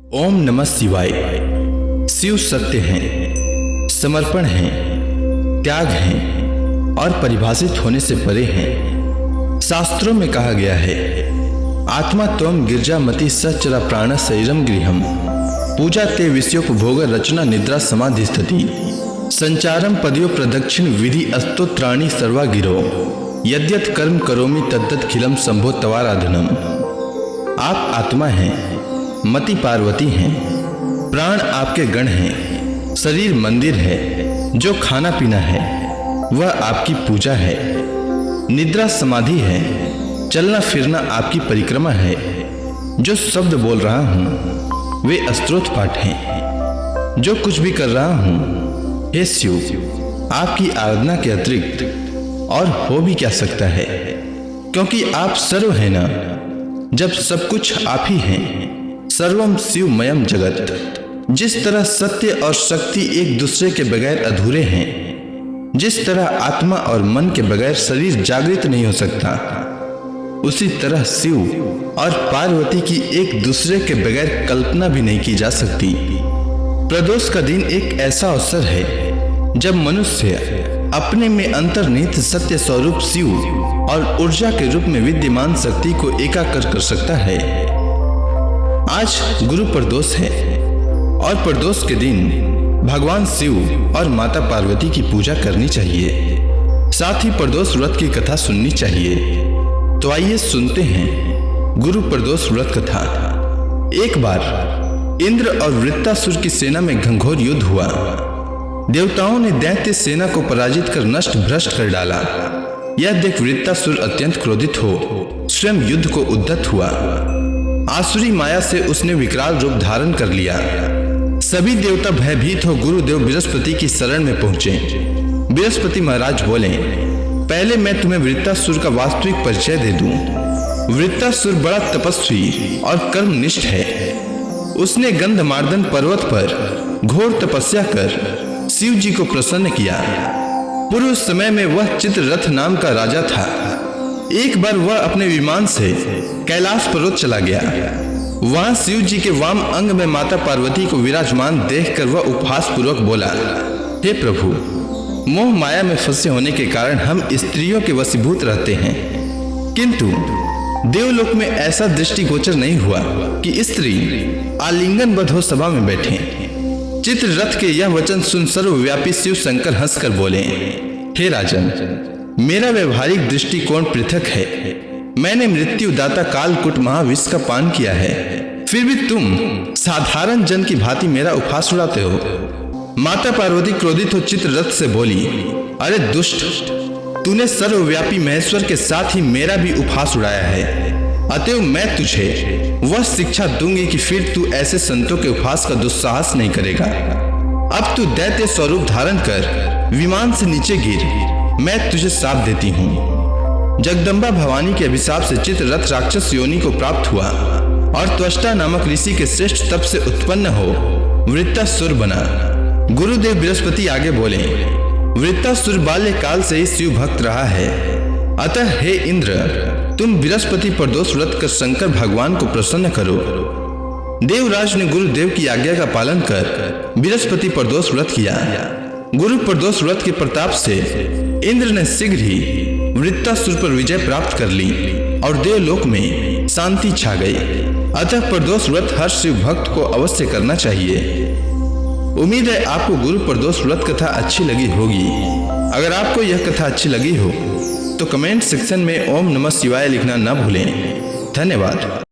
ओम नमः शिवाय। शिव सत्य हैं, समर्पण हैं, त्याग हैं और परिभाषित होने से परे हैं। शास्त्रों में कहा गया है, आत्मा त्वं गिरजामति सचरा प्राण शरीरम गृहम पूजा ते विषयोपभोग रचना निद्रा समाधि स्थिति संचारम पदयो प्रदक्षिण विधि अस्तोत्राणि सर्वा गिरो यद्यत कर्म करोमि तद्दत खिलम संभो तवाराधनम। आप आत्मा हैं, मति पार्वती हैं, प्राण आपके गण हैं, शरीर मंदिर है, जो खाना पीना है वह आपकी पूजा है, निद्रा समाधि है, चलना फिरना आपकी परिक्रमा है, जो शब्द बोल रहा हूँ वे स्तोत्र पाठ हैं, जो कुछ भी कर रहा हूँ हे शिव आपकी आराधना के अतिरिक्त और हो भी क्या सकता है, क्योंकि आप सर्व हैं ना। जब सब कुछ आप ही हैं, सर्वम शिवमयम जगत। जिस तरह सत्य और शक्ति एक दूसरे के बगैर अधूरे हैं, जिस तरह आत्मा और मन के बगैर शरीर जागृत नहीं हो सकता, उसी तरह शिव और पार्वती की एक दूसरे के बगैर कल्पना भी नहीं की जा सकती। प्रदोष का दिन एक ऐसा अवसर है जब मनुष्य अपने में अंतर्निहित सत्य स्वरूप शिव और ऊर्जा के रूप में विद्यमान शक्ति को एकाकर कर सकता है। आज गुरु प्रदोष है और प्रदोष के दिन भगवान शिव और माता पार्वती की पूजा करनी चाहिए, साथ ही प्रदोष व्रत की कथा सुननी चाहिए। तो आइए सुनते हैं गुरु प्रदोष व्रत कथा। एक बार इंद्र और वृत्तासुर की सेना में घंघोर युद्ध हुआ। देवताओं ने दैत्य सेना को पराजित कर नष्ट भ्रष्ट कर डाला। यह देख वृत्तासुर अत्यंत क्रोधित हो स्वयं युद्ध को उद्यत हुआ। आसुरी माया से उसने विकराल रूप धारण कर लिया। सभी देवता भयभीत हो गुरुदेव बृहस्पति की शरण में पहुंचे। बृहस्पति महाराज बोले, पहले मैं तुम्हें वृत्तासुर का वास्तविक परिचय दे दूं। वृत्तासुर बड़ा तपस्वी और कर्मनिष्ठ है। उसने गंधमार्दन पर्वत पर घोर तपस्या कर शिव जी को प्रसन्न किया। पूर्व समय में वह चित्ररथ नाम का राजा था। एक बार वह अपने विमान से कैलाश पर्वत चला गया। वहां शिव जी के वाम अंग में माता पार्वती को विराजमान देखकर वह उपहास पूर्वक बोला, हे प्रभु, मोह माया में फंसे होने के कारण हम स्त्रियों के वशीभूत रहते हैं, किंतु देवलोक में ऐसा दृष्टिगोचर नहीं हुआ कि स्त्री आलिंगनबद्ध हो सभा में बैठे। चित्ररथ के यह वचन सुन सर्वव्यापी शिव शंकर हंसकर बोले, हे राजन, मेरा व्यवहारिक दृष्टिकोण पृथक है। मैंने मृत्युदाता कालकूट महाविष का पान किया है, फिर भी तुम साधारण जन की भांति मेरा उपहास उड़ाते हो। माता पार्वती क्रोधित हो चित्ररथ से बोली, अरे दुष्ट, तूने सर्वव्यापी महेश्वर के साथ ही मेरा भी उपहास उड़ाया है। अतएव मैं तुझे वह शिक्षा दूंगी कि फिर तू ऐसे संतों के उपहास का दुस्साहस नहीं करेगा। अब तू दैत्य स्वरूप धारण कर विमान से नीचे गिर, मैं तुझे श्राप देती हूँ। जगदम्बा भवानी के अभिशाप से चित्ररथ राक्षस योनि को प्राप्त हुआ और त्वष्टा नामक ऋषि के श्रेष्ठ तप से उत्पन्न हो वृत्तासुर बना। गुरुदेव बृहस्पति आगे बोले, वृत्तासुर बाल्यकाल से ही शिव भक्त रहा है। अतः हे इंद्र, तुम बृहस्पति प्रदोष व्रत कर शंकर भगवान को प्रसन्न करो। देवराज ने गुरुदेव की आज्ञा का पालन कर बृहस्पति प्रदोष व्रत किया। गुरु प्रदोष व्रत के प्रताप से इंद्र ने शीघ्र ही वृत्तासुर पर विजय प्राप्त कर ली और देवलोक में शांति छा गई। अतः प्रदोष व्रत हर शिव भक्त को अवश्य करना चाहिए। उम्मीद है आपको गुरु प्रदोष व्रत कथा अच्छी लगी होगी। अगर आपको यह कथा अच्छी लगी हो तो कमेंट सेक्शन में ओम नमः शिवाय लिखना न भूलें। धन्यवाद।